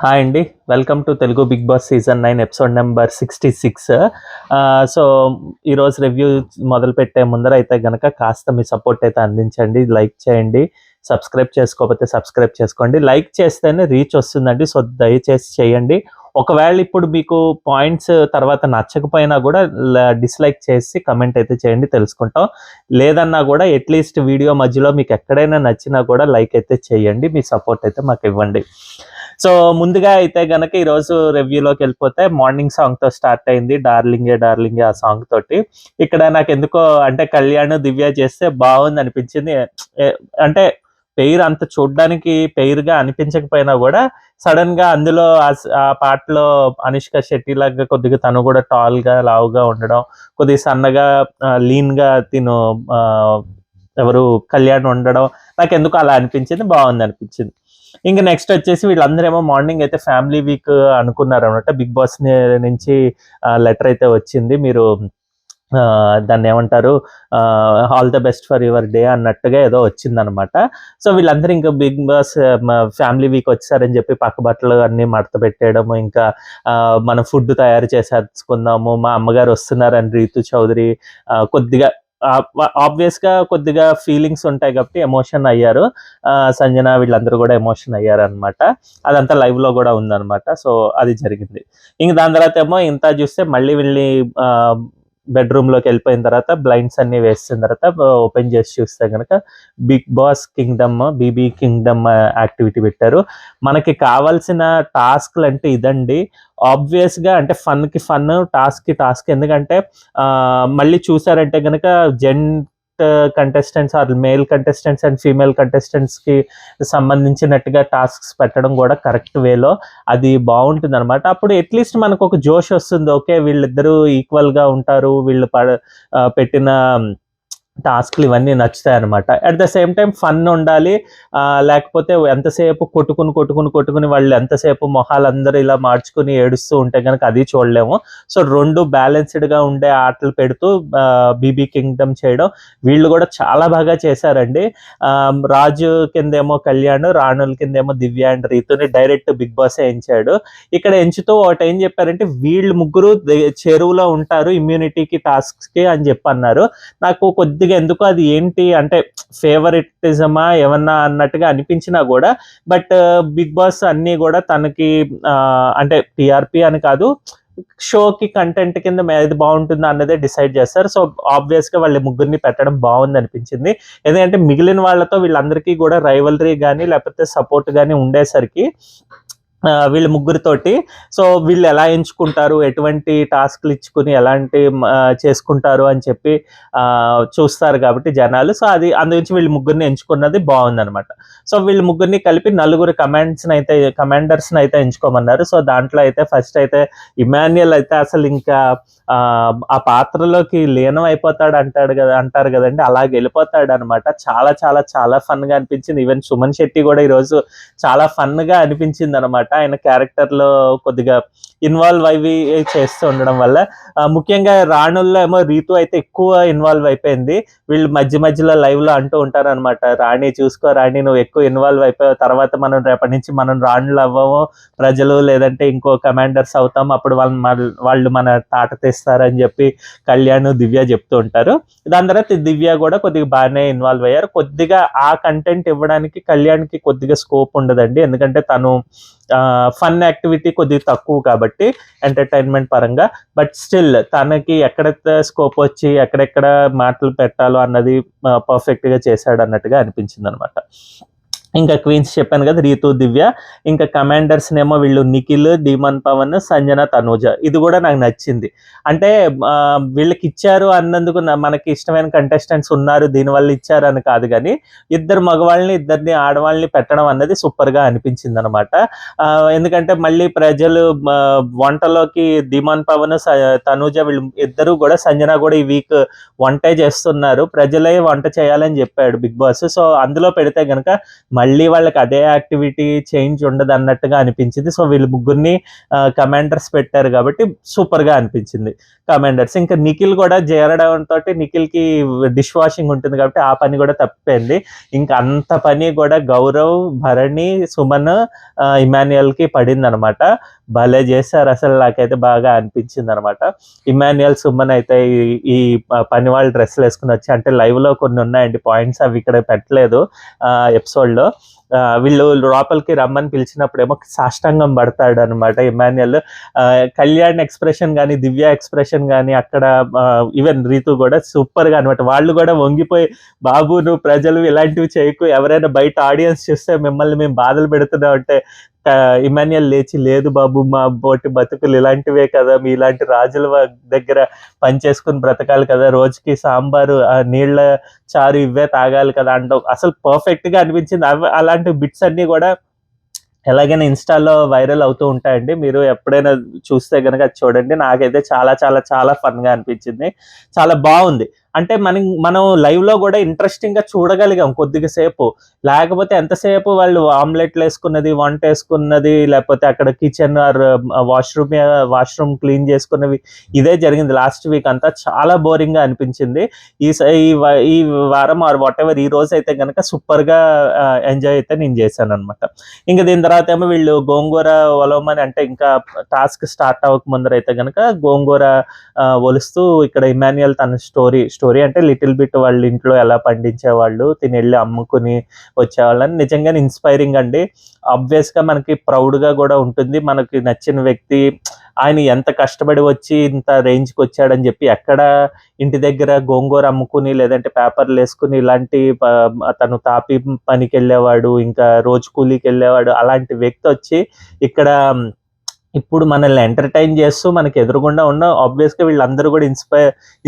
Hi అండి. Welcome to Telugu Bigg Boss season 9 episode number 66. So ఈరోజు review మొదలుపెట్టే ముందర అయితే గనక కాస్త మీ సపోర్ట్ అయితే అందించండి. లైక్ చేయండి. సబ్స్క్రైబ్ చేసుకోకపోతే సబ్స్క్రైబ్ చేసుకోండి. లైక్ చేస్తేనే రీచ్ వస్తుందండి. సో దయచేసి చేయండి. ఒకవేళ ఇప్పుడు మీకు పాయింట్స్ తర్వాత నచ్చకపోయినా కూడా డిస్లైక్ చేసి కమెంట్ అయితే చేయండి, తెలుసుకుంటాం. లేదన్నా కూడా అట్లీస్ట్ వీడియో మధ్యలో మీకు ఎక్కడైనా నచ్చినా కూడా లైక్ అయితే చేయండి. మీ సపోర్ట్ అయితే మాకు ఇవ్వండి. సో ముందుగా అయితే గనక ఈరోజు రివ్యూలోకి వెళ్ళిపోతే మార్నింగ్ సాంగ్తో స్టార్ట్ అయింది. డార్లింగే డార్లింగే ఆ సాంగ్ తోటి. ఇక్కడ నాకు ఎందుకో అంటే కళ్యాణ్ దివ్య చేస్తే బాగుంది అనిపించింది. అంటే పెయిర్ అంత చూడ్డానికి పెయిర్గా అనిపించకపోయినా కూడా సడన్ గా అందులో ఆ పాటలో అనుష్క శెట్టి లాగా కొద్దిగా తను కూడా టాల్ గా లావుగా ఉండడం, కొద్దిగా సన్నగా లీన్ గా తిను ఎవరు కళ్యాణ్ ఉండడం నాకు ఎందుకు అలా అనిపించింది, బాగుంది అనిపించింది. ఇంకా నెక్స్ట్ వచ్చేసి వీళ్ళందరేమో మార్నింగ్ అయితే ఫ్యామిలీ వీక్ అనుకున్నారు అనమాట. బిగ్ బాస్ నుంచి లెటర్ అయితే వచ్చింది, మీరు దాన్ని ఏమంటారు, all the best for your day అన్నట్టుగా ఏదో వచ్చిందనమాట. సో వీళ్ళందరూ ఇంకా బిగ్ బాస్ ఫ్యామిలీ వీక్ వచ్చారని చెప్పి పక్క బట్టలు అన్నీ మడత పెట్టేయడము, ఇంకా మనం ఫుడ్ తయారు చేసేసుకుందాము, మా అమ్మగారు వస్తున్నారని రీతు చౌదరి కొద్దిగా ఆబ్వియస్ గా కొద్దిగా ఫీలింగ్స్ ఉంటాయి కాబట్టి ఎమోషన్ అయ్యారు. సంజన వీళ్ళందరూ కూడా ఎమోషన్ అయ్యారు అనమాట. అదంతా లైవ్ లో కూడా ఉందన్నమాట. సో అది జరిగింది. ఇంక దాని తర్వాత ఏమో ఇంత చూస్తే మళ్ళీ వీళ్ళని బెడ్రూమ్ లోకి వెళ్ళిపోయిన తర్వాత బ్లైండ్స్ అన్ని వేసిన తర్వాత ఓపెన్ చేసి చూస్తే కనుక Bigg Boss kingdom, BB kingdom activity పెట్టారు. మనకి కావాల్సిన టాస్క్లు అంటే ఇదండి. ఆబ్వియస్ గా అంటే ఫన్ కి ఫన్, టాస్క్ కి టాస్క్. ఎందుకంటే మళ్ళీ చూసారంటే కనుక contestants or male contestants and female contestants కి సంబంధించినట్టుగా టాస్క్స్ పెట్టడం కూడా కరెక్ట్ వేలో అది బాగుంటుంది అనమాట. అప్పుడు అట్లీస్ట్ మనకు ఒక జోష్ వస్తుంది. ఓకే వీళ్ళిద్దరూ ఈక్వల్ గా ఉంటారు, వీళ్ళు పెట్టిన టాస్క్లు ఇవన్నీ నచ్చుతాయి అనమాట. At the same time fun ఉండాలి. లేకపోతే ఎంతసేపు కొట్టుకుని వాళ్ళు ఎంతసేపు మొహాలందరూ ఇలా మార్చుకుని ఏడుస్తూ ఉంటే కనుక అది చూడలేము. సో రెండు బ్యాలెన్స్డ్గా ఉండే ఆటలు పెడుతూ బీబీ కింగ్డమ్ చేయడం వీళ్ళు కూడా చాలా బాగా చేశారండి. రాజు కిందేమో కళ్యాణ్, రాణుల కిందేమో దివ్య అండ్ రీతుని డైరెక్ట్ బిగ్ బాస్ ఎంచాడు. ఇక్కడ ఎంచుతూ ఒకటి ఏం చెప్పారంటే వీళ్ళు ముగ్గురు చెరువులో ఉంటారు ఇమ్యూనిటీకి టాస్క్కి అని చెప్పి అన్నారు. నాకు కొద్దిగా ఎందుకు అది ఏంటి అంటే ఫేవరెటిజమా ఏమన్నా అన్నట్టుగా అనిపించినా కూడా, బట్ బిగ్ బాస్ అన్నీ కూడా తనకి అంటే టీఆర్పీ అని కాదు, షోకి కంటెంట్ కింద ఏది బాగుంటుందో అన్నదే డిసైడ్ చేస్తారు. సో ఆబ్వియస్ గా వాళ్ళ ముగ్గురిని పెట్టడం బాగుంది అనిపించింది. ఎందుకంటే మిగిలిన వాళ్ళతో వీళ్ళందరికీ కూడా రైవలరీ కానీ లేకపోతే సపోర్ట్ కానీ ఉండేసరికి వీళ్ళ ముగ్గురితోటి సో వీళ్ళు ఎలా ఎంచుకుంటారు, ఎటువంటి టాస్క్లు ఇచ్చుకుని ఎలాంటి చేసుకుంటారు అని చెప్పి చూస్తారు కాబట్టి జనాలు. సో అది అందుగురించి వీళ్ళు ముగ్గురిని ఎంచుకున్నది బాగుందనమాట. సో వీళ్ళు ముగ్గురిని కలిపి నలుగురు కమాండర్స్ని అయితే ఎంచుకోమన్నారు. సో దాంట్లో అయితే ఫస్ట్ అయితే ఇమాన్యుయల్ అయితే అసలు ఇంకా ఆ పాత్రలోకి లీనం అయిపోతాడు అంటారు కదండి, అలాగే వెళ్ళిపోతాడు అనమాట. చాలా చాలా చాలా ఫన్ గా అనిపించింది. ఈవెన్ సుమన్ శెట్టి కూడా ఈరోజు చాలా ఫన్ గా అనిపించింది అనమాట. ఆయన క్యారెక్టర్ లో కొద్దిగా ఇన్వాల్వ్ అయ్యి చేస్తూ ఉండడం వల్ల. ముఖ్యంగా రాణుల్లో ఏమో రీతు అయితే ఎక్కువ ఇన్వాల్వ్ అయిపోయింది. వీళ్ళు మధ్యలో లైవ్ లో అంటూ ఉంటారు అనమాట, రాణి చూసుకో రాణి నువ్వు ఎక్కువ ఇన్వాల్వ్ అయిపోయావు, తర్వాత మనం రేపటి నుంచి మనం రాణులు అవ్వము, ప్రజలు లేదంటే ఇంకో కమాండర్స్ అవుతాం, అప్పుడు వాళ్ళు మన తాట తెస్తారని చెప్పి కళ్యాణ్ దివ్య చెప్తూ ఉంటారు. దాని తర్వాత దివ్య కూడా కొద్దిగా బాగానే ఇన్వాల్వ్ అయ్యారు. కొద్దిగా ఆ కంటెంట్ ఇవ్వడానికి కళ్యాణ్కి కొద్దిగా స్కోప్ ఉండదండి, ఎందుకంటే తను ఫన్ యాక్టివిటీ కొద్దిగా తక్కువ కాబట్టి ఎంటర్టైన్మెంట్ పరంగా. బట్ స్టిల్ తనకి ఎక్కడైతే స్కోప్ వచ్చి ఎక్కడెక్కడ మాటలు పెట్టాలో అన్నది పర్ఫెక్ట్ గా చేశాడు అన్నట్టుగా అనిపించింది అనమాట. ఇంకా క్వీన్స్ చెప్పాను కదా, రీతు దివ్య. ఇంకా కమాండర్స్ నేమో వీళ్ళు నిఖిల్, ధీమన్ పవన్, సంజన, తనూజ. ఇది కూడా నాకు నచ్చింది. అంటే వీళ్ళకి ఇచ్చారు అన్నందుకు మనకి ఇష్టమైన కంటెస్టెంట్స్ ఉన్నారు దీనివల్ల ఇచ్చారు అని కాదు, కానీ ఇద్దరు మగవాళ్ళని ఇద్దరిని ఆడవాళ్ళని పెట్టడం అన్నది సూపర్ గా అనిపించింది అనమాట. ఎందుకంటే మళ్ళీ ప్రజలు వంటలోకి ధీమన్ పవన్, తనూజ వీళ్ళు ఇద్దరు కూడా, సంజన కూడా ఈ వీక్ వంటే చేస్తున్నారు, ప్రజలే వంట చేయాలని చెప్పాడు బిగ్ బాస్. సో అందులో పెడితే గనక మళ్ళీ వాళ్ళకి అదే యాక్టివిటీ చేంజ్ ఉండదు అన్నట్టుగా అనిపించింది. సో వీళ్ళు ముగ్గురిని కమాండర్స్ పెట్టారు కాబట్టి సూపర్గా అనిపించింది కమాండర్స్. ఇంకా నిఖిల్ కూడా చేరడంతో నిఖిల్కి డిష్ వాషింగ్ ఉంటుంది కాబట్టి ఆ పని కూడా తప్పిపోయింది. ఇంకా అంత పని కూడా గౌరవ్, భరణి, సుమన్, ఇమాన్యుయల్కి పడింది అనమాట. భలే చేశారు అసలు. నాకైతే బాగా అనిపించింది అనమాట. ఇమాన్యుయల్, సుమన్ అయితే ఈ పని వాళ్ళు డ్రెస్సులు వేసుకుని వచ్చి, అంటే లైవ్ లో కొన్ని ఉన్నాయండి పాయింట్స్, అవి ఇక్కడ పెట్టలేదు ఎపిసోడ్ లో. వీళ్ళు లోపలికి రమ్మని పిలిచినప్పుడేమో సాష్టాంగం పడతాడు అనమాట ఇమాన్యుయల్. కళ్యాణ్ ఎక్స్ప్రెషన్ కానీ, దివ్య ఎక్స్ప్రెషన్ కానీ, అక్కడ ఈవెన్ రీతు కూడా సూపర్ గా అనమాట. వాళ్ళు కూడా వంగిపోయి, బాబు నువ్వు ప్రజలు ఇలాంటివి చేయకు, ఎవరైనా బయట ఆడియన్స్ చూస్తే మిమ్మల్ని మేము బాధలు పెడుతున్నాం అంటే ఇమాన్యుయల్ లేచి, లేదు బాబు మా బోటి బతుకులు ఇలాంటివే కదా, మీ ఇలాంటి రాజుల దగ్గర పని చేసుకుని బ్రతకాలి కదా, రోజుకి సాంబారు నీళ్ళ చారు ఇవే తాగాలి కదా అంటావు. అసలు పర్ఫెక్ట్ గా అనిపించింది. అలాంటి బిట్స్ అన్ని కూడా ఎలాగైనా ఇన్స్టాలో వైరల్ అవుతూ ఉంటాయండి. మీరు ఎప్పుడైనా చూస్తే కనుక అది చూడండి. నాకైతే చాలా చాలా చాలా ఫన్గా అనిపించింది. చాలా బాగుంది. అంటే మనం లైవ్లో కూడా ఇంట్రెస్టింగ్గా చూడగలిగాం కొద్దిగా సేపు. లేకపోతే ఎంతసేపు వాళ్ళు ఆమ్లెట్లు వేసుకున్నది, వంట వేసుకున్నది, లేకపోతే అక్కడ కిచెన్ ఆర్ వాష్రూమ్ క్లీన్ చేసుకున్నవి, ఇదే జరిగింది లాస్ట్ వీక్ అంతా. చాలా బోరింగ్గా అనిపించింది. ఈ వారం ఆర్ వాట్ ఎవర్ ఈ రోజు అయితే కనుక సూపర్గా ఎంజాయ్ అయితే నేను చేశాను అనమాట. ఇంకా దీని తర్వాత ఏమో వీళ్ళు గోంగూర ఒలవమని, అంటే ఇంకా టాస్క్ స్టార్ట్ అవ్వక ముందర అయితే కనుక గోంగూర ఒలుస్తూ ఇక్కడ ఇమాన్యుయల్ తన స్టోరీ అంటే లిటిల్ బిట్ వాళ్ళ ఇంట్లో ఎలా పండించేవాళ్ళు, తిని వెళ్ళి అమ్ముకుని వచ్చేవాళ్ళని. నిజంగానే ఇన్స్పైరింగ్ అండి. ఆబ్వియస్గా మనకి ప్రౌడ్గా కూడా ఉంటుంది. మనకి నచ్చిన వ్యక్తి ఆయన ఎంత కష్టపడి వచ్చి ఇంత రేంజ్కి వచ్చాడని చెప్పి, ఎక్కడ ఇంటి దగ్గర గోంగూర అమ్ముకుని లేదంటే పేపర్లు వేసుకుని ఇలాంటి తను తాపి పనికి వెళ్ళేవాడు, ఇంకా రోజు కూలీకి వెళ్ళేవాడు, అలాంటి వ్యక్తి వచ్చి ఇక్కడ ఇప్పుడు మనల్ని ఎంటర్టైన్ చేస్తూ మనకి ఎదురుగుండా ఉన్న, ఆబ్వియస్గా వీళ్ళందరూ కూడా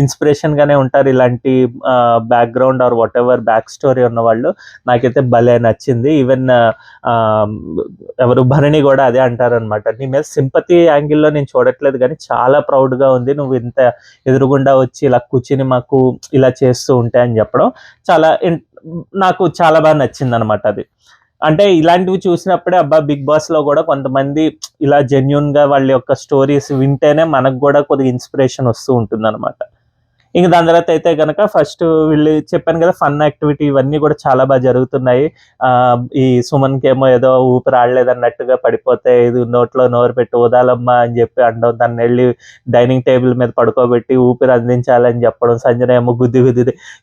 ఇన్స్పిరేషన్గానే ఉంటారు. ఇలాంటి background or what ever back story ఉన్న వాళ్ళు. నాకైతే భలే నచ్చింది. ఈవెన్ ఎవరు భరణి కూడా అదే అంటారనమాట, నీ మీద సింపతి యాంగిల్లో నేను చూడట్లేదు కానీ చాలా ప్రౌడ్గా ఉంది నువ్వు ఇంత ఎదురుగుండా వచ్చి ఇలా కూర్చుని మాకు ఇలా చేస్తూ ఉంటే అని చెప్పడం. నాకు చాలా బాగా నచ్చింది అనమాట అది. అంటే ఇలాంటివి చూసినప్పుడే అబ్బా బిగ్ బాస్ లో కూడా కొంతమంది ఇలా జెన్యున్ గా వాళ్ళ యొక్క స్టోరీస్ వింటేనే మనకు కూడా కొద్దిగా ఇన్స్పిరేషన్ వస్తూ ఉంటుంది అనమాట. ఇంక దాని తర్వాత అయితే కనుక ఫస్ట్ వీళ్ళు చెప్పాను కదా, ఫన్ యాక్టివిటీ ఇవన్నీ కూడా చాలా బాగా జరుగుతున్నాయి. ఈ సుమన్కి ఏమో ఏదో ఊపిరి ఆడలేదు అన్నట్టుగా పడిపోతే, ఇది నోట్లో నోరు పెట్టి ఊదాలమ్మా అని చెప్పి అనడం, దాన్ని వెళ్ళి డైనింగ్ టేబుల్ మీద పడుకోబెట్టి ఊపిరి అందించాలని చెప్పడం, సంజన ఏమో గుద్ది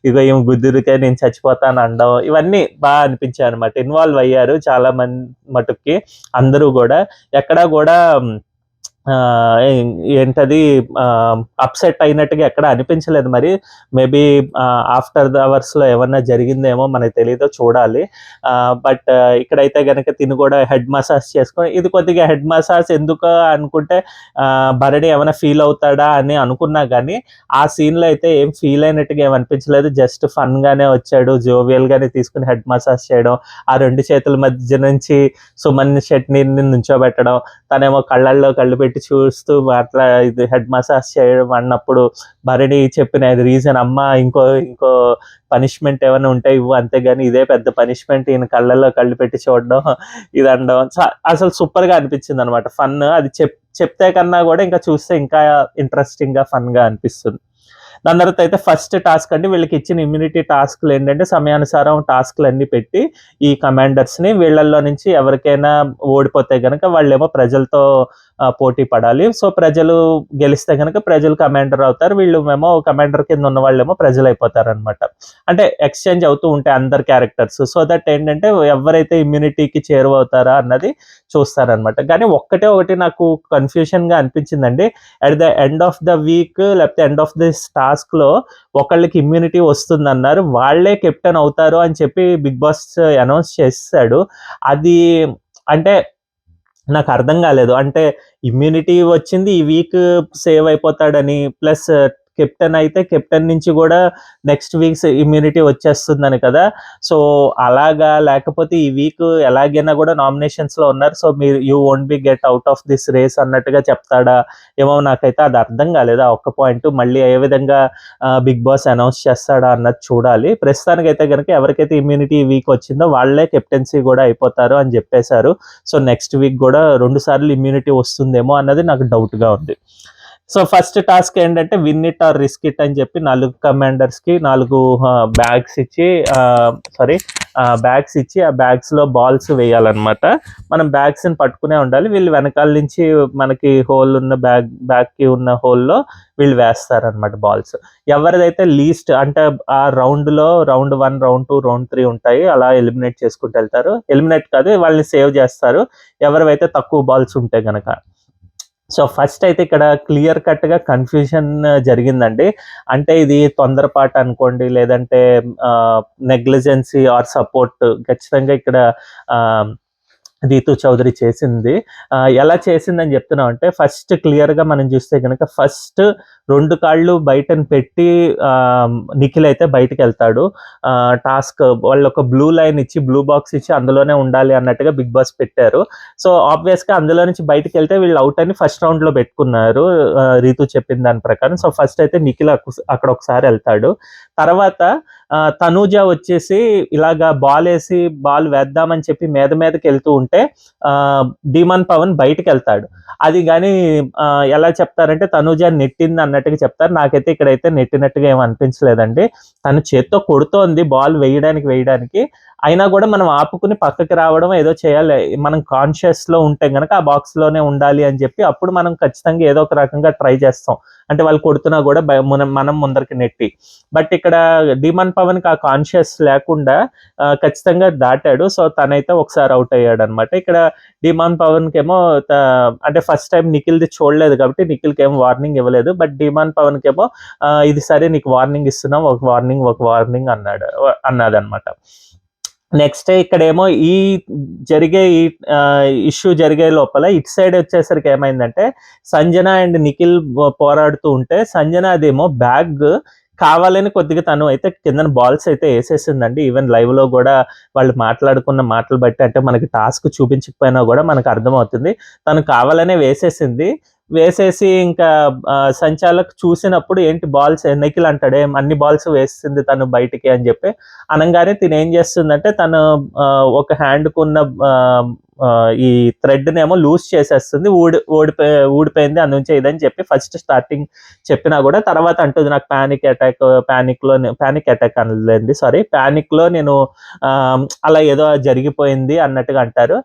ఇగో ఏమో గుద్దిరికే నేను చచ్చిపోతాను అనడం, ఇవన్నీ బాగా అనిపించాయి అనమాట. ఇన్వాల్వ్ అయ్యారు చాలా మంది మటుక్కి, అందరూ కూడా. ఎక్కడా కూడా ఏంటది అప్సెట్ అయినట్టుగా ఎక్కడ అనిపించలేదు. మరి మేబీ ఆఫ్టర్ ద అవర్స్లో ఏమన్నా జరిగిందేమో మనకు తెలియదో, చూడాలి. బట్ ఇక్కడైతే కనుక తిని కూడా హెడ్ మసాజ్ చేసుకొని, ఇది కొద్దిగా హెడ్ మసాజ్ ఎందుకు అనుకుంటే భరణి ఏమైనా ఫీల్ అవుతాడా అని అనుకున్నా కానీ ఆ సీన్లో అయితే ఏం ఫీల్ అయినట్టుగా ఏం అనిపించలేదు. జస్ట్ ఫన్గానే వచ్చాడు, జోవియల్గానే తీసుకుని హెడ్ మసాజ్ చేయడం, ఆ రెండు చేతుల మధ్య నుంచి సుమన్ షెట్ని నుంచోబెట్టడం, తనేమో కళ్ళల్లో కళ్ళు పెట్టి చూస్తూ అట్లా ఇది హెడ్ మసాజ్ చేయడం అన్నప్పుడు భరణి చెప్పిన రీజన్, అమ్మ ఇంకో పనిష్మెంట్ ఏమైనా ఉంటే ఇవ్వు, అంతేగాని ఇదే పెద్ద పనిష్మెంట్, ఈయన కళ్ళల్లో కళ్ళు పెట్టి చూడడం ఇది అనడం అసలు సూపర్గా అనిపించింది అనమాట. ఫన్ అది చెప్తే కన్నా కూడా ఇంకా చూస్తే ఇంకా ఇంట్రెస్టింగ్గా ఫన్గా అనిపిస్తుంది. దాని తర్వాత అయితే ఫస్ట్ టాస్క్ అంటే వీళ్ళకి ఇచ్చిన ఇమ్యూనిటీ టాస్క్లు ఏంటంటే సమయానుసారం టాస్క్లు అన్ని పెట్టి ఈ కమాండర్స్ని వీళ్ళల్లో నుంచి ఎవరికైనా ఓడిపోతే కనుక వాళ్ళేమో ప్రజలతో పోటీ పడాలి. సో ప్రజలు గెలిస్తే కనుక ప్రజలు కమాండర్ అవుతారు, వీళ్ళేమో కమాండర్ కింద ఉన్న వాళ్ళేమో ప్రజలు అయిపోతారు అనమాట. అంటే ఎక్స్చేంజ్ అవుతూ ఉంటాయి అందరు క్యారెక్టర్స్. సో దట్ ఏంటంటే ఎవరైతే ఇమ్యూనిటీకి చేరువవుతారా అన్నది చూస్తారనమాట. కానీ ఒకటి నాకు కన్ఫ్యూషన్గా అనిపించిందండి. At the end of the week లేకపోతే ఎండ్ ఆఫ్ దిస్ టాస్క్ లో ఒకళ్ళకి ఇమ్యూనిటీ వస్తుంది అన్నారు, వాళ్ళే కెప్టెన్ అవుతారు అని చెప్పి బిగ్ బాస్ అనౌన్స్ చేశాడు. అది అంటే నాకు అర్థం కాలేదు. అంటే ఇమ్యూనిటీ వచ్చింది, ఈ వీక్ సేవ్ అయిపోతాడని, ప్లస్ కెప్టెన్ అయితే కెప్టెన్ నుంచి కూడా నెక్స్ట్ వీక్స్ ఇమ్యూనిటీ వచ్చేస్తుందని కదా. సో అలాగా, లేకపోతే ఈ వీక్ ఎలాగైనా కూడా నామినేషన్స్ లో ఉన్నారు, సో మీరు you won't be get out of this race అన్నట్టుగా చెప్తాడా ఏమో, నాకైతే అది అర్థం కాలేదు ఆ ఒక్క పాయింట్. మళ్ళీ ఏ విధంగా బిగ్ బాస్ అనౌన్స్ చేస్తాడా అన్నది చూడాలి. ప్రస్తుతానికి అయితే కనుక ఎవరికైతే ఇమ్యూనిటీ వీక్ వచ్చిందో వాళ్ళే కెప్టెన్సీ కూడా అయిపోతారు అని చెప్పేశారు. సో నెక్స్ట్ వీక్ కూడా 2 సార్లు ఇమ్యూనిటీ వస్తుందేమో అన్నది నాకు డౌట్ గా ఉంది. సో ఫస్ట్ టాస్క్ ఏంటంటే win it or risk it అని చెప్పి 4 కమాండర్స్ కి 4 బ్యాగ్స్ ఇచ్చి బ్యాగ్స్ ఇచ్చి ఆ బ్యాగ్స్ లో బాల్స్ వేయాలన్నమాట. మనం బ్యాగ్స్ ని పట్టుకునే ఉండాలి. వీళ్ళు వెనకాల నుంచి మనకి హోల్ ఉన్న బ్యాగ్ కి ఉన్న హోల్లో వీళ్ళు వేస్తారనమాట బాల్స్. ఎవరిదైతే లీస్ట్ అంటే ఆ రౌండ్ లో రౌండ్ 1, రౌండ్ 2, రౌండ్ 3 ఉంటాయి, అలా ఎలిమినేట్ చేసుకుంటూ వెళ్తారు. ఎలిమినేట్ కాదు, వాళ్ళని సేవ్ చేస్తారు ఎవరివైతే తక్కువ బాల్స్ ఉంటే గనక. సో ఫస్ట్ అయితే ఇక్కడ క్లియర్ కట్ గా కన్ఫ్యూజన్ జరిగిందండి. అంటే ఇది తొందరపాటు అనుకోండి, లేదంటే నెగ్లిజెన్సీ ఆర్ సపోర్ట్, ఖచ్చితంగా ఇక్కడ రీతు చౌదరి చేసింది. ఎలా చేసిందని చెప్తున్నాం అంటే, ఫస్ట్ క్లియర్ గా మనం చూస్తే కనుక ఫస్ట్ 2 కాళ్ళు బయటని పెట్టి నిఖిల్ అయితే బయటకు వెళ్తాడు. టాస్క్ వాళ్ళు ఒక బ్లూ లైన్ ఇచ్చి, బ్లూ బాక్స్ ఇచ్చి అందులోనే ఉండాలి అన్నట్టుగా బిగ్ బాస్ పెట్టారు. సో ఆబ్వియస్ గా అందులో నుంచి బయటకు వెళ్తే వీళ్ళు అవుట్ అని ఫస్ట్ రౌండ్ లో పెట్టుకున్నారు రీతు చెప్పిన దాని ప్రకారం. సో ఫస్ట్ అయితే నిఖిల్ అక్కడ ఒకసారి వెళ్తాడు. తర్వాత తనూజ వచ్చేసి ఇలాగా బాల్ వేసి బాల్ వేద్దామని చెప్పి మీదకి వెళ్తూ ఉంటే డీమన్ పవన్ బయటకు వెళ్తాడు. అది కానీ ఎలా చెప్తారంటే తనూజ నెట్టింది అన్నట్టుగా చెప్తారు. నాకైతే ఇక్కడైతే నెట్టినట్టుగా ఏం అనిపించలేదండి. తను చేత్తో కొడుతోంది బాల్ వేయడానికి, అయినా కూడా మనం ఆపుకుని పక్కకి రావడం ఏదో చేయాలి. మనం కాన్షియస్ లో ఉంటే గనక ఆ బాక్స్ లోనే ఉండాలి అని చెప్పి అప్పుడు మనం ఖచ్చితంగా ఏదో ఒక రకంగా ట్రై చేస్తాం. అంటే వాళ్ళు కొడుతున్నా కూడా మనం ముందరికి నెట్టి. బట్ ఇక్కడ డీమన్ పవన్ కి ఆ కాన్షియస్ లేకుండా ఖచ్చితంగా దాటాడు. సో తనైతే ఒకసారి అవుట్ అయ్యాడు అనమాట. ఇక్కడ డీమన్ పవన్ కేమో అంటే ఫస్ట్ టైం నిఖిల్ది చూడలేదు కాబట్టి నిఖిల్కి ఏమో వార్నింగ్ ఇవ్వలేదు. బట్ డీమన్ పవన్ కేమో ఇది సరే నీకు వార్నింగ్ ఇస్తున్నాం, ఒక వార్నింగ్ అన్నదన్నమాట. నెక్స్ట్ ఇక్కడేమో ఈ ఇష్యూ జరిగే లోపల ఇటు సైడ్ వచ్చేసరికి ఏమైందంటే, సంజన అండ్ నిఖిల్ పోరాడుతూ ఉంటే సంజన అదేమో బ్యాగ్ కావాలని కొద్దిగా తను అయితే కింద బాల్స్ అయితే వేసేసిందండి. ఈవెన్ లైవ్ లో కూడా వాళ్ళు మాట్లాడుకున్న మాటలు బట్టి, అంటే మనకి టాస్క్ చూపించకపోయినా కూడా మనకు అర్థమవుతుంది తను కావాలనే వేసేసి ఇంకా సంచాలక్ చూసినప్పుడు ఏంటి బాల్స్, నిఖిల్ అంటాడే అన్ని బాల్స్ వేసింది తను బయటికి అని చెప్పి అనగానే తిను ఏం చేస్తుందంటే, తను ఒక హ్యాండ్కున్న ఈ థ్రెడ్ నేమో లూజ్ చేసేస్తుంది, ఊడిపోయింది అందుంచే ఇదని చెప్పి ఫస్ట్ స్టార్టింగ్ చెప్పినా కూడా తర్వాత అంటుంది నాకు ప్యానిక్ అటాక్ అనలేండి, ప్యానిక్ లో నేను అలా ఏదో జరిగిపోయింది అన్నట్టుగా అంటారు.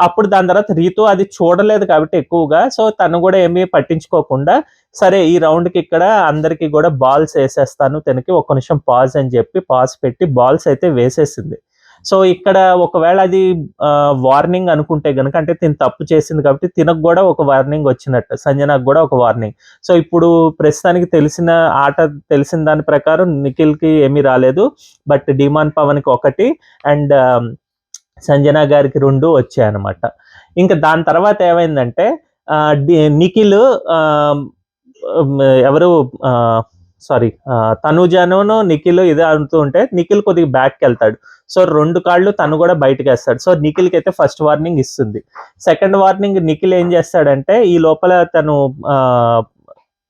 అప్పుడు దాని తర్వాత రీతు అది చూడలేదు కాబట్టి ఎక్కువగా, సో తను కూడా ఏమీ పట్టించుకోకుండా సరే ఈ రౌండ్ కి ఇక్కడ అందరికి కూడా బాల్స్ వేసేస్తాను, తనకి ఒక్క నిమిషం పాజ్ అని చెప్పి పాజ్ పెట్టి బాల్స్ అయితే వేసేసింది. సో ఇక్కడ ఒకవేళ అది వార్నింగ్ అనుకుంటే గనుక, అంటే తిను తప్పు చేసింది కాబట్టి తినకు కూడా ఒక వార్నింగ్ వచ్చినట్టు, సంజనాకు కూడా ఒక వార్నింగ్. సో ఇప్పుడు ప్రస్తుతానికి తెలిసిన దాని ప్రకారం నిఖిల్ కి ఏమీ రాలేదు, బట్ డిమాన్ పవన్ కి 1 అండ్ సంజన గారికి 2 వచ్చాయన్నమాట. ఇంకా దాని తర్వాత ఏమైందంటే నిఖిల్ ఎవరు తనుజను నిఖిల్ ఇదే అంటూ ఉంటే నిఖిల్ కొద్దిగా బ్యాక్కి వెళ్తాడు. సో 2 కాళ్ళు తను కూడా బయటకు వేస్తాడు. సో నిఖిల్కి అయితే ఫస్ట్ వార్నింగ్ ఇస్తుంది. సెకండ్ వార్నింగ్ నిఖిల్ ఏం చేస్తాడంటే, ఈ లోపల తను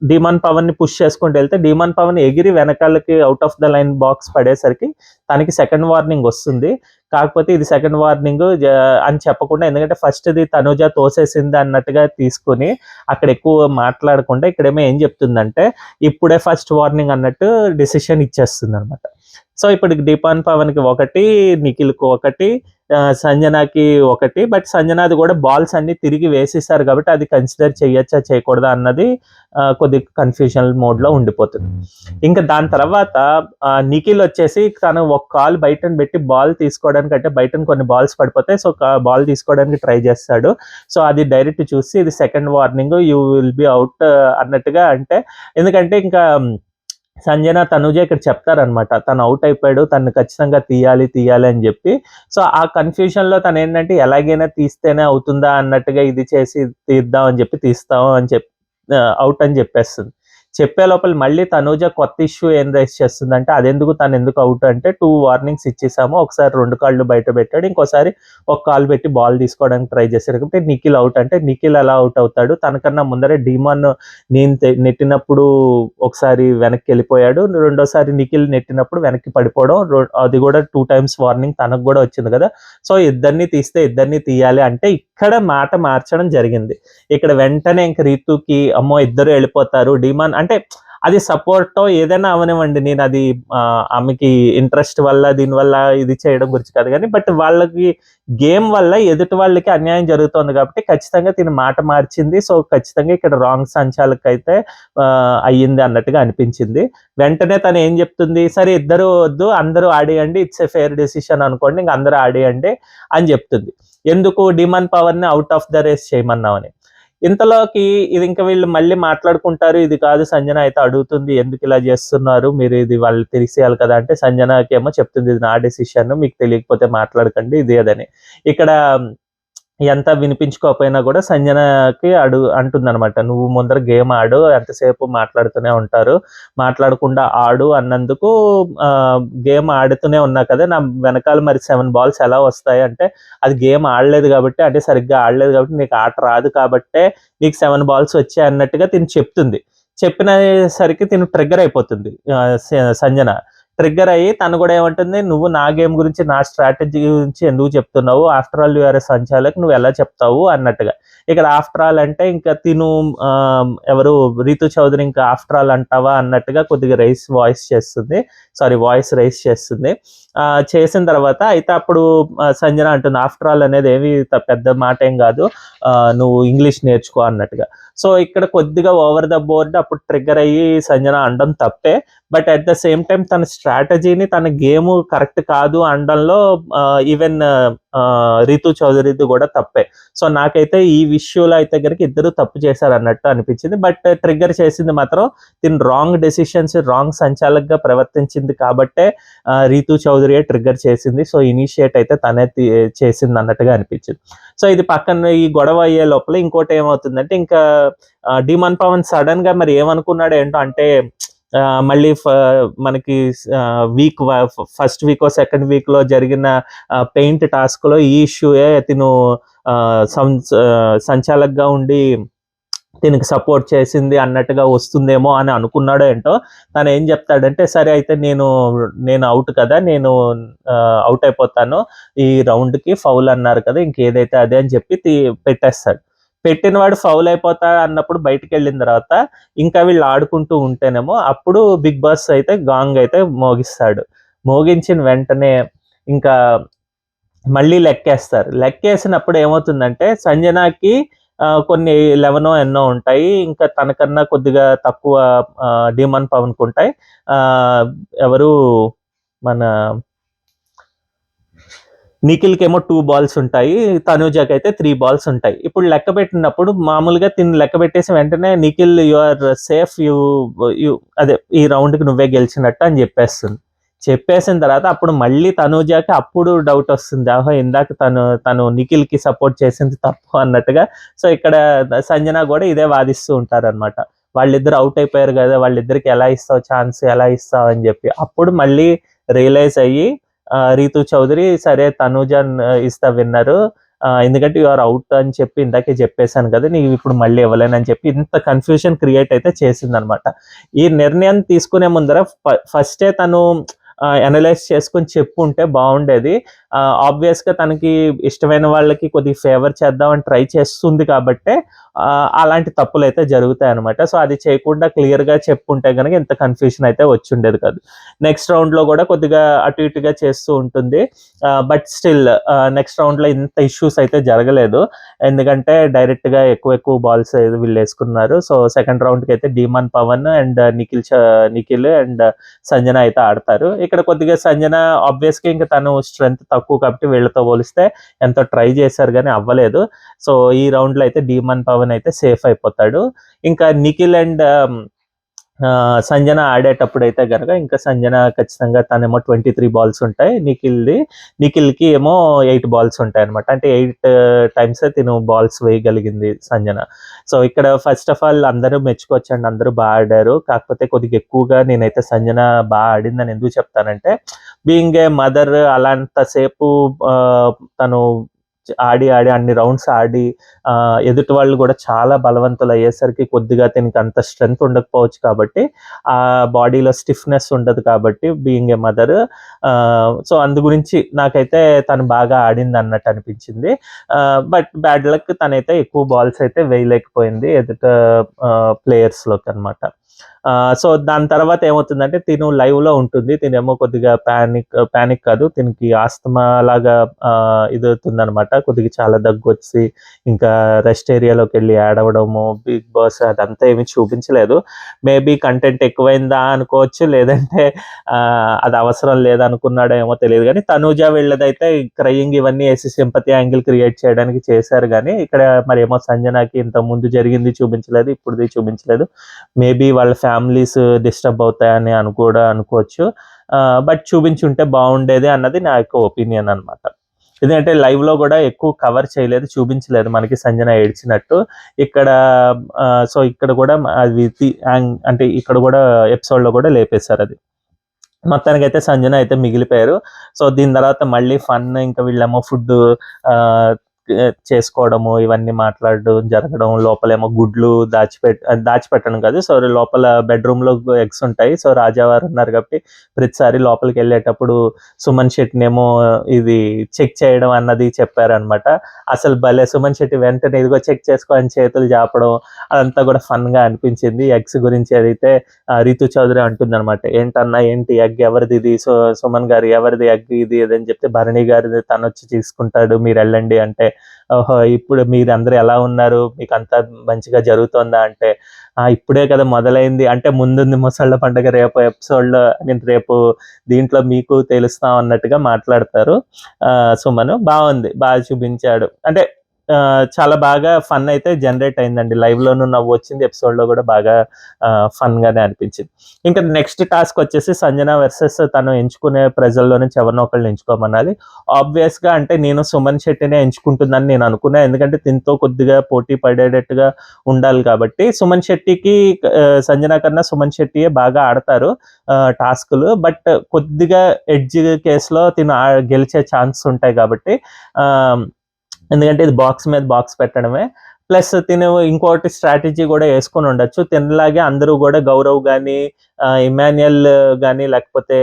డీమన్ పవన్ ని పుష్ చేసుకుంటూ వెళ్తే డీమన్ పవన్ ఎగిరి వెనకాలకి out of the line box పడేసరికి తనకి సెకండ్ వార్నింగ్ వస్తుంది. కాకపోతే ఇది సెకండ్ వార్నింగ్ అని చెప్పకుండా, ఎందుకంటే ఫస్ట్ది తనుజ తోసేసింది అన్నట్టుగా తీసుకుని అక్కడ ఎక్కువ మాట్లాడకుండా ఇక్కడేమో ఏం చెప్తుందంటే ఇప్పుడే ఫస్ట్ వార్నింగ్ అన్నట్టు డిసిషన్ ఇచ్చేస్తుంది అనమాట. సో ఇప్పుడు డీమన్ పవన్ కి 1, నిఖిల్ కు 1, సంజనాకి 1. బట్ సంజనాది కూడా బాల్స్ అన్ని తిరిగి వేసేసారు కాబట్టి అది కన్సిడర్ చేయొచ్చా చేయకూడదా అన్నది కొద్ది కన్ఫ్యూజన్ మోడ్ లో ఉండిపోతుంది. ఇంకా దాని తర్వాత నిఖిల్ వచ్చేసి తను ఒక కాల్ బయటను పెట్టి బాల్ తీసుకోవడానికి, అంటే బయటను కొన్ని బాల్స్ పడిపోతాయి, సో బాల్ తీసుకోవడానికి ట్రై చేస్తాడు. సో అది డైరెక్ట్ చూసి ఇది second warning, you will be out అన్నట్టుగా. అంటే ఎందుకంటే ఇంకా సంజన తనుజ ఇక్కడ చెప్తారనమాట తను అవుట్ అయిపోయాడు, తను ఖచ్చితంగా తీయాలి అని చెప్పి. సో ఆ కన్ఫ్యూజన్ లో తను ఏంటంటే ఎలాగైనా తీస్తేనే అవుతుందా అన్నట్టుగా ఇది చేసి తీద్దాం అని చెప్పి తీస్తాం అని చెప్పి అవుట్ అని చెప్పేస్తుంది. చెప్పే లోపల మళ్ళీ తనూజ కొత్త ఇష్యూ ఏం రైస్ చేస్తుందంటే, అదెందుకు తను ఎందుకు అవుట్ అంటే 2 వార్నింగ్స్ ఇచ్చేసాము. ఒకసారి 2 కాళ్ళు బయట పెట్టాడు, ఇంకోసారి ఒక కాలు పెట్టి బాల్ తీసుకోవడానికి ట్రై చేశాడు కాబట్టి నిఖిల్ అవుట్. అంటే నిఖిల్ ఎలా అవుట్ అవుతాడు, తనకన్నా ముందరే డీమాన్ నెట్టినప్పుడు ఒకసారి వెనక్కి వెళ్ళిపోయాడు, రెండోసారి నిఖిల్ నెట్టినప్పుడు వెనక్కి పడిపోవడం, అది కూడా 2 టైమ్స్ వార్నింగ్ తనకు కూడా వచ్చింది కదా. సో ఇద్దరిని తీస్తే ఇద్దరిని తీయాలి అంటే ఇక్కడ మాట మార్చడం జరిగింది. ఇక్కడ వెంటనే ఇంక రీతుకి అమ్మో ఇద్దరు వెళ్ళిపోతారు, డిమాండ్ అంటే అది సపోర్టో ఏదైనా అవనివ్వండి, నేను అది ఆమెకి ఇంట్రెస్ట్ వల్ల దీనివల్ల ఇది చేయడం గురించి కాదు కానీ, బట్ వాళ్ళకి గేమ్ వల్ల ఎదుటి వాళ్ళకి అన్యాయం జరుగుతుంది కాబట్టి ఖచ్చితంగా తిని మాట మార్చింది. సో ఖచ్చితంగా ఇక్కడ రాంగ్ సంచాలకు అయితే అయ్యింది అన్నట్టుగా అనిపించింది. వెంటనే తను ఏం చెప్తుంది, సరే ఇద్దరు వద్దు అందరూ ఆడేయండి, ఇట్స్ ఏ ఫెయిర్ డెసిషన్ అనుకోండి, ఇంక అందరూ ఆడేయండి అని చెప్తుంది. ఎందుకు డిమాండ్ పవర్ ని అవుట్ ఆఫ్ ద రేస్ చేయమన్నామని. ఇంతలోకి ఇది ఇంకా వీళ్ళు మళ్ళీ మాట్లాడుకుంటారు. ఇది కాదు సంజన అయితే అడుగుతుంది, ఎందుకు ఇలా చేస్తున్నారు మీరు, ఇది వాళ్ళు తెలిసేయాలి కదా అంటే సంజనకి ఏమో చెప్తుంది, ఇది నా డెసిషన్, మీకు తెలియకపోతే మాట్లాడకండి ఇది అదని. ఇక్కడ ఎంత వినిపించుకోకపోయినా కూడా సంజనకి అంటుందన్నమాట, నువ్వు ముందర గేమ్ ఆడు, ఎంతసేపు మాట్లాడుతూనే ఉంటారు, మాట్లాడకుండా ఆడు అన్నందుకు గేమ్ ఆడుతూనే ఉన్నా కదా, నా వెనకాల మరి 7 balls ఎలా వస్తాయి అంటే, అది గేమ్ ఆడలేదు కాబట్టి, అంటే సరిగ్గా ఆడలేదు కాబట్టి, నీకు ఆట రాదు కాబట్టే నీకు 7 balls వచ్చాయి అన్నట్టుగా తిను చెప్తుంది. చెప్పినసరికి తిను ట్రిగ్గర్ అయిపోతుంది సంజన. ట్రిగ్గర్ అయ్యి తను కూడా ఏమంటుంది, నువ్వు నా గేమ్ గురించి నా స్ట్రాటజీ గురించి ఎందుకు చెప్తున్నావు, ఆఫ్టర్ ఆల్ యూఆర్ సంచాలక్, నువ్వు ఎలా చెప్తావు అన్నట్టుగా. ఇక్కడ ఆఫ్టర్ ఆల్ అంటే ఇంకా తిను ఎవరు రీతు చౌదరి ఇంకా ఆఫ్టర్ ఆల్ అంటావా అన్నట్టుగా కొద్దిగా వాయిస్ రైస్ చేస్తుంది. చేసిన తర్వాత అయితే అప్పుడు సంజన అంటుంది, ఆఫ్టర్ ఆల్ అనేది ఏమి పెద్ద మాట ఏం కాదు, నువ్వు ఇంగ్లీష్ నేర్చుకో అన్నట్టుగా. సో ఇక్కడ కొద్దిగా ఓవర్ ద బోర్డ్ అప్పుడు ట్రిగ్గర్ అయ్యి సంజన అనడం తప్పే, but at the same time తన స్ట్రాటజీని తన గేమ్ కరెక్ట్ కాదు అనడంలో ఈవెన్ రీతు చౌదరిది కూడా తప్పే. సో నాకైతే ఈ విషయంలో అయితే కనుక ఇద్దరు తప్పు చేశారు అన్నట్టు అనిపించింది. బట్ ట్రిగ్గర్ చేసింది మాత్రం తిని రాంగ్ డెసిషన్స్, రాంగ్ సంచాలకుగా ప్రవర్తించింది కాబట్టే రీతు చౌదరియే ట్రిగ్గర్ చేసింది. సో ఇనిషియేట్ అయితే తనే చేసింది అన్నట్టుగా అనిపించింది. సో ఇది పక్కన ఈ గొడవ అయ్యే లోపల ఇంకోటి ఏమవుతుందంటే, ఇంకా డిమాన్ పవన్ సడన్ గా మరి ఏమనుకున్నాడు ఏంటో అంటే, మళ్ళీ మనకి ఫస్ట్ వీక్ సెకండ్ వీక్ లో జరిగిన పెయింట్ టాస్క్ లో ఈ ఇష్యూయే తిను సంచాలకుగా ఉండి దీనికి సపోర్ట్ చేసింది అన్నట్టుగా వస్తుందేమో అని అనుకున్నాడో ఏంటో. తను ఏం చెప్తాడంటే, సరే అయితే నేను అవుట్ కదా, నేను అవుట్ అయిపోతాను ఈ రౌండ్కి, ఫౌల్ అన్నారు కదా, ఇంకేదైతే అదే అని చెప్పి పెట్టేస్తాడు. పెట్టిన వాడు ఫౌల్ అయిపోతా అన్నప్పుడు బయటికి వెళ్ళిన తర్వాత ఇంకా వీళ్ళు ఆడుకుంటూ ఉంటేనేమో అప్పుడు బిగ్ బాస్ అయితే గాంగ్ అయితే మోగిస్తాడు. మోగించిన వెంటనే ఇంకా మళ్ళీ లెక్కేస్తారు. లెక్కేసినప్పుడు ఏమవుతుందంటే సంజనాకి కొన్ని 11 ఎన్నో ఉంటాయి, ఇంకా తనకన్నా కొద్దిగా తక్కువ డిమాన్ పవన్కి ఉంటాయి. ఎవరు మన నిఖిల్కి ఏమో 2 balls ఉంటాయి, తనూజకి అయితే 3 balls ఉంటాయి. ఇప్పుడు లెక్క పెట్టినప్పుడు మామూలుగా లెక్క పెట్టేసి వెంటనే నిఖిల్ యు ఆర్ సేఫ్, అదే ఈ రౌండ్కి నువ్వే గెలిచినట్టు అని చెప్పేసిన తర్వాత అప్పుడు మళ్ళీ తనూజకి అప్పుడు డౌట్ వస్తుంది, ఆహో ఇందాక తను నిఖిల్కి సపోర్ట్ చేసింది తప్పు అన్నట్టుగా. సో ఇక్కడ సంజన కూడా ఇదే వాదిస్తూ ఉంటారు అనమాట, వాళ్ళిద్దరు అవుట్ అయిపోయారు కదా, వాళ్ళిద్దరికి ఎలా ఇస్తావు ఛాన్స్, ఎలా ఇస్తావు అని చెప్పి. అప్పుడు మళ్ళీ రియలైజ్ అయ్యి రీతు చౌదరి, సరే తనూజ ఇస్తా విన్నరు, ఎందుకంటే యు ఆర్ అవుట్ అని చెప్పి ఇందాకే చెప్పేశాను కదా, నీకు ఇప్పుడు మళ్ళీ ఇవ్వలేనని చెప్పి ఇంత కన్ఫ్యూజన్ క్రియేట్ అయితే చేసిందనమాట. ఈ నిర్ణయం తీసుకునే ముందర ఫస్టే తను అనలైజ్ చేసుకొని చెప్పుంటే బాగుండేది. ఆబ్వియస్ గా తనకి ఇష్టమైన వాళ్ళకి కొద్దిగా ఫేవర్ చేద్దామని ట్రై చేస్తుంది కాబట్టే అలాంటి తప్పులు అయితే జరుగుతాయి అనమాట. సో అది చేయకుండా క్లియర్ గా చెప్పుంటే కనుక ఇంత కన్ఫ్యూజన్ అయితే వచ్చి ఉండేది కాదు. నెక్స్ట్ రౌండ్ లో కూడా కొద్దిగా అటు ఇటుగా చేస్తూ ఉంటుంది, బట్ స్టిల్ నెక్స్ట్ రౌండ్ లో ఇంత ఇష్యూస్ అయితే జరగలేదు, ఎందుకంటే డైరెక్ట్ గా ఎక్కువ బాల్స్ వీళ్ళు వేసుకున్నారు. సో సెకండ్ రౌండ్ కి అయితే డిమాన్ పవన్ అండ్ నిఖిల్ అండ్ సంజన అయితే ఆడతారు. ఇక్కడ కొద్దిగా సంజన ఆబ్వియస్ గా ఇంకా తను స్ట్రెంత్ తక్కువ కాబట్టి వీళ్ళతో పోలిస్తే ఎంతో ట్రై చేశారు కానీ అవ్వలేదు. సో ఈ రౌండ్ లో అయితే డిమాన్ పవన్ అయితే సేఫ్ అయిపోతాడు. ఇంకా నిఖిల్ అండ్ సంజన ఆడేటప్పుడైతే గనక ఇంకా సంజన ఖచ్చితంగా తనేమో 23 బాల్స్ ఉంటాయి. నిఖిల్‌కి ఏమో 8 బాల్స్ ఉంటాయన్నమాట. అంటే 8 టైమ్స్ తిను బాల్స్ వేయగలిగింది సంజన. సో, ఇక్కడ ఫస్ట్ ఆఫ్ ఆల్ అందరూ మెచ్చుకోవచ్చండి. అందరూ ఆడారు. కాకపోతే కొద్దిగా ఎక్కువగా నేనైతే సంజన ఆడిందని ఎందుకు చెప్తానంటే, బీయింగ్ ఏ మదర్ అలాంత సేపు తను ఆడి అన్ని రౌండ్స్ ఆడి ఎదుటి వాళ్ళు కూడా చాలా బలవంతులు అయ్యేసరికి కొద్దిగా దీనికి అంత స్ట్రెంగ్త్ ఉండకపోవచ్చు కాబట్టి ఆ బాడీలో స్టిఫ్నెస్ ఉండదు కాబట్టి బీయింగ్ ఏ మదర్. సో అందు గురించి నాకైతే తను బాగా ఆడింది అన్నట్టు అనిపించింది. బట్ బ్యాడ్ లక్ తనైతే ఎక్కువ బాల్స్ అయితే వేయలేకపోయింది ఎదుట ప్లేయర్స్లోకి అనమాట. సో దాని తర్వాత ఏమవుతుందంటే తిను లైవ్లో ఉంటుంది. తినేమో కొద్దిగా ప్యానిక్ కాదు, తినికి ఆస్తమా లాగా ఇది అవుతుందనమాట. కొద్దిగా చాలా దగ్గు వచ్చి ఇంకా రెస్ట్ ఏరియాలోకి వెళ్ళి ఆడవడము. బిగ్ బాస్ అదంతా ఏమీ చూపించలేదు. మేబీ కంటెంట్ ఎక్కువైందా అనుకోవచ్చు, లేదంటే అది అవసరం లేదనుకున్నాడో ఏమో తెలియదు. కానీ తనూజ వీళ్ళదైతే క్రయింగ్ ఇవన్నీ వేసి సింపతి యాంగిల్ క్రియేట్ చేయడానికి చేశారు. కానీ ఇక్కడ మరి ఏమో సంజనాకి ఇంత ముందు జరిగింది చూపించలేదు, ఇప్పుడుది చూపించలేదు. మేబీ వాళ్ళ ఫ్యామిలీస్ డిస్టర్బ్ అవుతాయని అనుకోవచ్చు. బట్ చూపించుంటే బాగుండేది అన్నది నా యొక్క ఒపీనియన్ అనమాట. ఎందుకంటే లైవ్లో కూడా ఎక్కువ కవర్ చేయలేదు, చూపించలేదు మనకి సంజన ఏడ్చినట్టు. ఇక్కడ సో ఇక్కడ కూడా అది అంటే ఇక్కడ కూడా ఎపిసోడ్లో కూడా లేపేశారు అది. మొత్తానికైతే సంజన అయితే మిగిలిపోయారు. సో దీని తర్వాత మళ్ళీ ఫన్, ఇంకా వీళ్ళేమో ఫుడ్ చేసుకోవడము, ఇవన్నీ మాట్లాడడం జరగడం. లోపలేమో గుడ్లు దాచిపెట్టడం కాదు, సో లోపల బెడ్రూమ్లో ఎగ్స్ ఉంటాయి. సో రాజావారు ఉన్నారు కాబట్టి ప్రతిసారి లోపలికి వెళ్ళేటప్పుడు సుమన్ శెట్టినేమో ఇది చెక్ చేయడం అన్నది చెప్పారనమాట. అసలు భలే సుమన్ శెట్టి వెంటనే ఇదిగో చెక్ చేసుకో అని చేతులు చాపడం, అదంతా కూడా ఫన్గా అనిపించింది. ఎగ్స్ గురించి అయితే రితు చౌదరి అంటుంది అనమాట, ఏంటన్నా ఏంటి ఎగ్ ఎవరిది ఇది, సో సుమన్ గారు ఎవరిది ఎగ్ ఇది అని చెప్తే భరణి గారిది తను వచ్చి తీసుకుంటాడు, మీరు వెళ్ళండి అంటే, ఓహో ఇప్పుడు మీరు అందరూ ఎలా ఉన్నారు, మీకు అంతా మంచిగా జరుగుతుందా అంటే, ఇప్పుడే కదా మొదలైంది అంటే ముందుంది ముసళ్ళ పండుగ రేపు ఎపిసోడ్లో, రేపు దీంట్లో మీకు తెలుస్తాం అన్నట్టుగా మాట్లాడతారు. సుమను బాగుంది, బాగా చూపించాడు. అంటే చాలా బాగా ఫన్ అయితే జనరేట్ అయిందండి. లైవ్లోనూ నవ్వు వచ్చింది, ఎపిసోడ్లో కూడా బాగా ఫన్గానే అనిపించింది. ఇంకా నెక్స్ట్ టాస్క్ వచ్చేసి సంజన వర్సెస్ తను ఎంచుకునే ప్రజల్లో నుంచి ఎవరినో ఒకళ్ళని ఎంచుకోమన్నది. ఆబ్వియస్గా అంటే నేను సుమన్ శెట్టినే ఎంచుకుంటుందని నేను అనుకున్నా, ఎందుకంటే దీంతో కొద్దిగా పోటీ పడేటట్టుగా ఉండాలి కాబట్టి. సుమన్ శెట్టికి సంజన కన్నా సుమన్ శెట్టియే బాగా ఆడతారు టాస్కులు, బట్ కొద్దిగా ఎడ్జ్ కేసులో తిను గెలిచే ఛాన్స్ ఉంటాయి కాబట్టి, ఎందుకంటే ఇది బాక్స్ మీద బాక్స్ పెట్టడమే. ప్లస్ తిను ఇంకోటి స్ట్రాటజీ కూడా వేసుకొని ఉండొచ్చు. తినలాగే అందరూ కూడా గౌరవ్ కానీ, ఇమాన్యుయల్ కానీ, లేకపోతే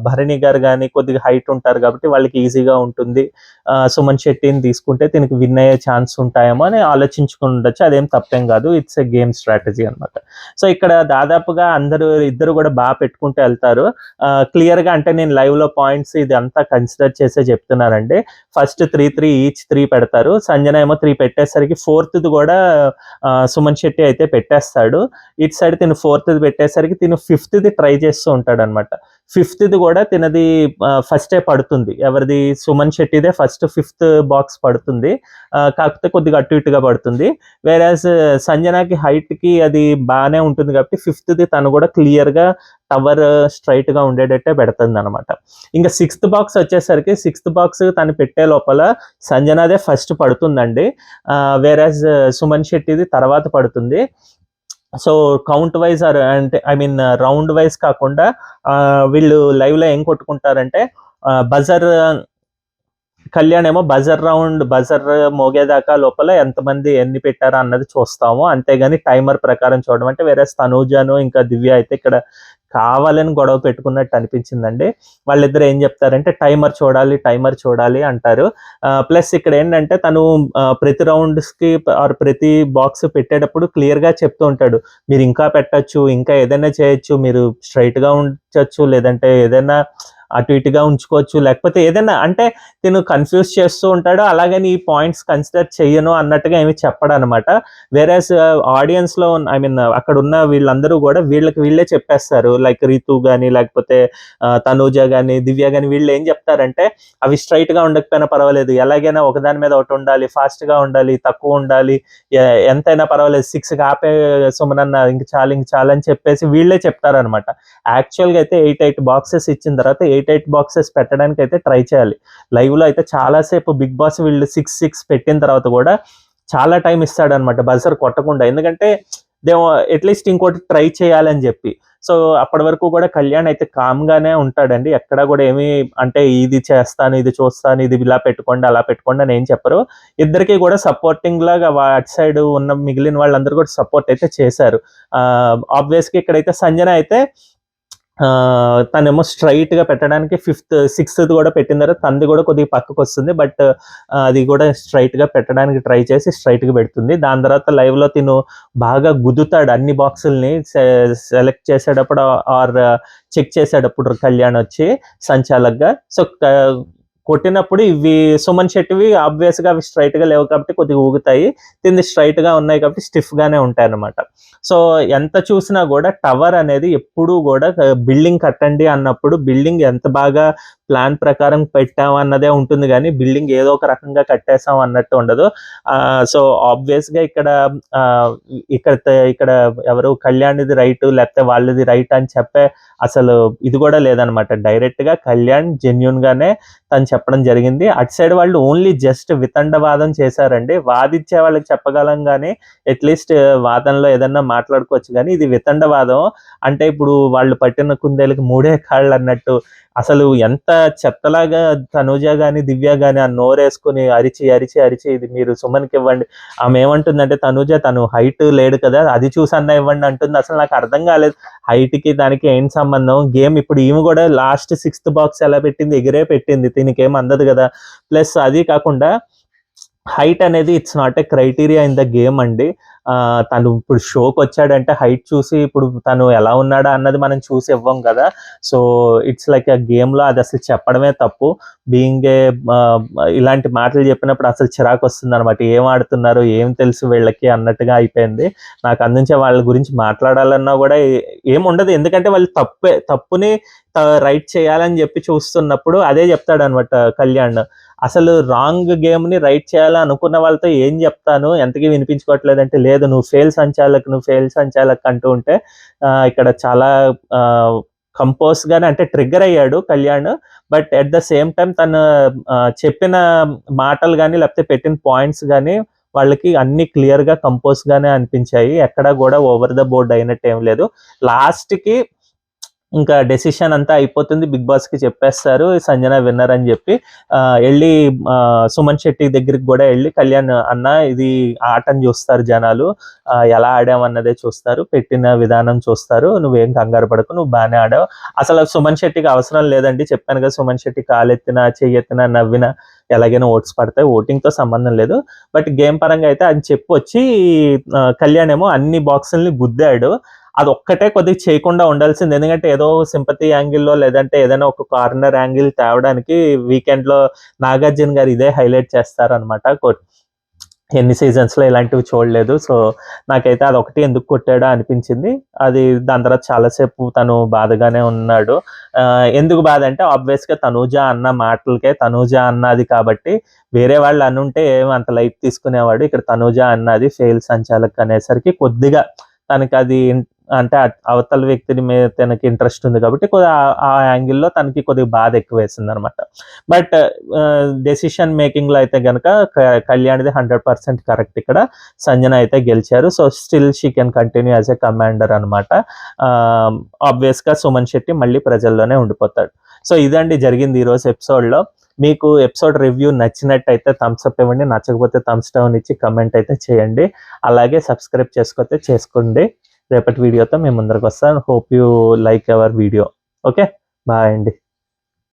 భరణి గారు కానీ కొద్దిగా హైట్ ఉంటారు కాబట్టి వాళ్ళకి ఈజీగా ఉంటుంది. సుమన్ శెట్టిని తీసుకుంటే దీనికి విన్ అయ్యే ఛాన్స్ ఉంటాయేమో అని ఆలోచించుకుని ఉండొచ్చు. అదేం తప్పేం కాదు, ఇట్స్ ఎ గేమ్ స్ట్రాటజీ అనమాట. సో ఇక్కడ దాదాపుగా ఇద్దరు కూడా బాగా పెట్టుకుంటూ వెళ్తారు. క్లియర్గా అంటే నేను లైవ్లో పాయింట్స్ ఇది అంతా కన్సిడర్ చేసే చెప్తున్నానండి. ఫస్ట్ 3-3 ఈచ్ 3 పెడతారు. సంజన ఏమో 3 పెట్టేసరికి 4th కూడా సుమన్ శెట్టి అయితే పెట్టేస్తాడు. ఇటు సైడ్ తిను 4th పెట్టేసరికి తిను 5th ట్రై చేస్తూ ఉంటాడు అనమాట. 5th కూడా తినది ఫస్టే పడుతుంది. ఎవరిది? సుమన్ శెట్టిదే ఫస్ట్ 5th బాక్స్ పడుతుంది. కాకపోతే కొద్దిగా అటు ఇటుగా పడుతుంది. వేరేస్ సంజనాకి హైట్కి అది బాగానే ఉంటుంది కాబట్టి 5th తను కూడా క్లియర్గా టవర్ స్ట్రైట్ గా ఉండేటట్టే పెడుతుంది అనమాట. ఇంకా 6th బాక్స్ వచ్చేసరికి 6th బాక్స్ తను పెట్టే లోపల సంజనాదే ఫస్ట్ పడుతుందండి. వేరేస్ సుమన్ శెట్టిది తర్వాత పడుతుంది. సో కౌంట్ వైజ్ అంటే ఐ మీన్ రౌండ్ వైజ్ కాకుండా వీళ్ళు లైవ్లో ఏం కొట్టుకుంటారంటే బజర్ కళ్యాణ్ ఏమో బజర్ మోగేదాకా లోపల ఎంతమంది ఎన్ని పెట్టారా అన్నది చూస్తాము, అంతేగాని టైమర్ ప్రకారం చూడడం. అంటే వేరే తనూజను ఇంకా దివ్య అయితే ఇక్కడ కావాలని గొడవ పెట్టుకున్నట్టు అనిపించిందండి. వాళ్ళిద్దరు ఏం చెప్తారంటే టైమర్ చూడాలి అంటారు. ప్లస్ ఇక్కడ ఏంటంటే తను ప్రతి రౌండ్స్కి ఆర్ ప్రతి బాక్స్ పెట్టేటప్పుడు క్లియర్గా చెప్తూ ఉంటాడు, మీరు ఇంకా పెట్టచ్చు, ఇంకా ఏదైనా చేయొచ్చు, మీరు స్ట్రైట్గా ఉంచచ్చు, లేదంటే ఏదైనా అటు ఇటుగా ఉంచుకోవచ్చు, లేకపోతే ఏదైనా అంటే తిను కన్ఫ్యూజ్ చేస్తూ ఉంటాడు, అలాగని ఈ పాయింట్స్ కన్సిడర్ చెయ్యను అన్నట్టుగా ఏమి చెప్పడు అనమాట. వేరేస్ ఆడియన్స్లో ఐ మీన్ అక్కడ ఉన్న వీళ్ళందరూ కూడా వీళ్ళకి వీళ్ళే చెప్పేస్తారు. లైక్ రితు కానీ, లేకపోతే తనూజ కానీ, దివ్య కానీ, వీళ్ళు ఏం చెప్తారంటే అవి స్ట్రైట్ గా ఉండకపోయినా పర్వాలేదు, ఎలాగైనా ఒకదాని మీద ఒకటి ఉండాలి, ఫాస్ట్ గా ఉండాలి, తక్కువ ఉండాలి, ఎంతైనా పర్వాలేదు, 6కి ఆపే సుమనన్న, ఇంక చాలు అని చెప్పేసి వీళ్ళే చెప్తారనమాట. యాక్చువల్ గా అయితే 8 బాక్సెస్ ఇచ్చిన తర్వాత 8 బాక్సెస్ పెట్టడానికి అయితే ట్రై చేయాలి. లైవ్ లో అయితే చాలాసేపు బిగ్ బాస్ వీళ్ళు 6 పెట్టిన తర్వాత కూడా చాలా టైం ఇస్తాడనమాట బజర్ కొట్టకుండా, ఎందుకంటే దేమో అట్లీస్ట్ ఇంకోటి ట్రై చేయాలని చెప్పి. సో అప్పటి వరకు కూడా కళ్యాణ్ అయితే కామ్ గానే ఉంటాడండి, ఎక్కడ కూడా ఏమి అంటే ఇది చేస్తాను, ఇది చూస్తాను, ఇది ఇలా పెట్టుకోండి, అలా పెట్టుకోండి అని ఏం చెప్పరు. ఇద్దరికి కూడా సపోర్టింగ్ లాగా అటు సైడ్ ఉన్న మిగిలిన వాళ్ళందరూ కూడా సపోర్ట్ అయితే చేశారు. ఆబ్వియస్గా ఇక్కడైతే సంజన అయితే తనేమో స్ట్రైట్ గా పెట్టడానికి 6th కూడా పెట్టిన తర్వాత తనది కూడా కొద్దిగా పక్కకు వస్తుంది, బట్ అది కూడా స్ట్రైట్ గా పెట్టడానికి ట్రై చేసి స్ట్రైట్ గా పెడుతుంది. దాని తర్వాత లైవ్ లో తిను బాగా గుద్దుతాడు అన్ని బాక్సుల్ని సెలెక్ట్ చేసేటప్పుడు ఆర్ చెక్ చేసేటప్పుడు కళ్యాణ్ వచ్చి సంచాలక్గా. సో కొట్టినప్పుడు ఇవి సుమన్ శెట్టివి ఆబ్వియస్ గా అవి స్ట్రైట్ గా లేవు కాబట్టి కొద్దిగా ఊగుతాయి, తింది స్ట్రైట్ గా ఉన్నాయి కాబట్టి స్టిఫ్ గానే ఉంటాయి అన్నమాట. సో ఎంత చూసినా కూడా టవర్ అనేది ఎప్పుడూ కూడా బిల్డింగ్ కట్టండి అన్నప్పుడు బిల్డింగ్ ఎంత బాగా ప్లాన్ ప్రకారం పెట్టాం అన్నదే ఉంటుంది, కానీ బిల్డింగ్ ఏదో ఒక రకంగా కట్టేసాం అన్నట్టు ఉండదు. సో ఆబ్వియస్ గా ఇక్కడ ఎవరు కళ్యాణ్ది రైట్ లేకపోతే వాళ్ళది రైట్ అని చెప్పే అసలు ఇది కూడా లేదనమాట. డైరెక్ట్ గా కళ్యాణ్ జెన్యున్ గానే తను చెప్పడం జరిగింది. అటు సైడ్ వాళ్ళు ఓన్లీ జస్ట్ వితండవాదం చేశారండి, వాదించే వాళ్ళకి చెప్పగలం కానీ అట్లీస్ట్ వాదనలో ఏదన్నా మాట్లాడుకోవచ్చు, కానీ ఇది వితండవాదం. అంటే ఇప్పుడు వాళ్ళు పట్టిన కుందేలకు 3 కాళ్ళు అన్నట్టు అసలు ఎంత చెత్తలాగా తనూజ గాని, దివ్య గాని ఆ నోరేసుకుని అరిచి ఇది మీరు సుమన్కి ఇవ్వండి. ఆమె ఏమంటుందంటే తను హైట్ లేడు కదా, అది చూసన్నా ఇవ్వండి అంటుంది. అసలు నాకు అర్థం కాలేదు, హైట్ కి దానికి ఏం సంబంధం. గేమ్ ఇప్పుడు ఈమె కూడా లాస్ట్ 6th బాక్స్ ఎలా పెట్టింది, ఎగిరే పెట్టింది, దీనికి ఏం అందదు కదా. ప్లస్ అది కాకుండా హైట్ అనేది it's not a criteria in the game అండి. తను ఇప్పుడు షోకి వచ్చాడంటే హైట్ చూసి ఇప్పుడు తను ఎలా ఉన్నాడా అన్నది మనం చూసి ఇవ్వం కదా. సో ఇట్స్ లైక్ ఆ గేమ్లో అది అసలు చెప్పడమే తప్పు. బీయింగ్ ఏ ఇలాంటి మాటలు చెప్పినప్పుడు అసలు చిరాకు వస్తుంది అనమాట. ఏం ఆడుతున్నారు, ఏం తెలుసు వీళ్ళకి అన్నట్టుగా అయిపోయింది. నాకు అందించే వాళ్ళ గురించి మాట్లాడాలన్నా కూడా ఏం ఉండదు, ఎందుకంటే వాళ్ళు తప్పుని రైట్ చేయాలని చెప్పి చూస్తున్నప్పుడు అదే చెప్తాడు అనమాట కళ్యాణ్. అసలు రాంగ్ గేమ్ ని రైట్ చేయాలని అనుకున్న వాళ్ళతో ఏం చెప్తాను, ఎంతకీ వినిపించుకోవట్లేదంటే లేదు నువ్వు ఫెయిల్ సంచాలక్ అంటూ ఉంటే ఇక్కడ చాలా కంపోజ్ గానే అంటే ట్రిగ్గర్ అయ్యాడు Kalyan. But at the same time తను చెప్పిన మాటలు కానీ లేకపోతే పెట్టిన పాయింట్స్ కానీ వాళ్ళకి అన్ని క్లియర్ గా కంపోజ్ గానే అనిపించాయి, ఎక్కడా కూడా ఓవర్ ద బోర్డ్ అయినట్టు ఏం లేదు. లాస్ట్ కి ఇంకా డెసిషన్ అంతా అయిపోతుంది, బిగ్ బాస్ కి చెప్పేస్తారు సంజన విన్నర్ అని చెప్పి. వెళ్ళి సుమన్ శెట్టి దగ్గరికి కూడా వెళ్ళి కళ్యాణ్ అన్న ఇది ఆటను చూస్తారు జనాలు, ఎలా ఆడామన్నదే చూస్తారు, పెట్టిన విధానం చూస్తారు, నువ్వేం కంగారు పడకు, నువ్వు బాగానే ఆడావు. అసలు సుమన్ శెట్టికి అవసరం లేదండి, చెప్పాను కదా, సుమన్ శెట్టి కాలెత్తినా చెయ్యెత్తినా నవ్వినా ఎలాగైనా ఓట్స్ పడతాయి, ఓటింగ్ తో సంబంధం లేదు. బట్ గేమ్ పరంగా అయితే అది చెప్పొచ్చి కళ్యాణ్ ఏమో అన్ని బాక్సుల్ని గుద్దాడు. అది ఒక్కటే కొద్దిగా చేయకుండా ఉండాల్సింది, ఎందుకంటే ఏదో సింపతి యాంగిల్లో లేదంటే ఏదైనా ఒక కార్నర్ యాంగిల్ తేవడానికి వీకెండ్ లో నాగార్జున గారు ఇదే హైలైట్ చేస్తారనమాట. ఎన్ని సీజన్స్ లో ఇలాంటివి చూడలేదు. సో నాకైతే అది ఒకటి ఎందుకు కొట్టాడో అనిపించింది. అది దాని తర్వాత చాలాసేపు తను బాధగానే ఉన్నాడు. ఎందుకు బాధ అంటే ఆబ్వియస్ గా తనూజ అన్న మాటలకే తనూజ అన్నది కాబట్టి, వేరే వాళ్ళు అనుంటే ఏం అంత లైట్ తీసుకునేవాడు. ఇక్కడ తనూజ అన్నది ఫెయిల్ సంచాలక్ అనేసరికి కొద్దిగా తనకి అది అంటే అవతల వ్యక్తిని మీద తనకి ఇంట్రెస్ట్ ఉంది కాబట్టి ఆ యాంగిల్లో తనకి కొద్దిగా బాధ ఎక్కువ వేసింది అనమాట. బట్ డెసిషన్ మేకింగ్ లో అయితే గనక కళ్యాణ్ది 100% కరెక్ట్. ఇక్కడ సంజన అయితే గెలిచారు. So still she can continue as a commander అనమాట. ఆబ్వియస్ గా సుమన్ శెట్టి మళ్ళీ ప్రజల్లోనే ఉండిపోతాడు. సో ఇదండి జరిగింది ఈరోజు ఎపిసోడ్లో. మీకు ఎపిసోడ్ రివ్యూ నచ్చినట్టయితే థమ్స్ అప్ ఇవ్వండి, నచ్చకపోతే థమ్స్ డౌన్ ఇచ్చి కమెంట్ అయితే చేయండి. అలాగే సబ్స్క్రైబ్ చేసుకోండి. రేపటి వీడియోతో మేము ముందరకు వస్తాను. Hope you like our video. Okay, bye అండి.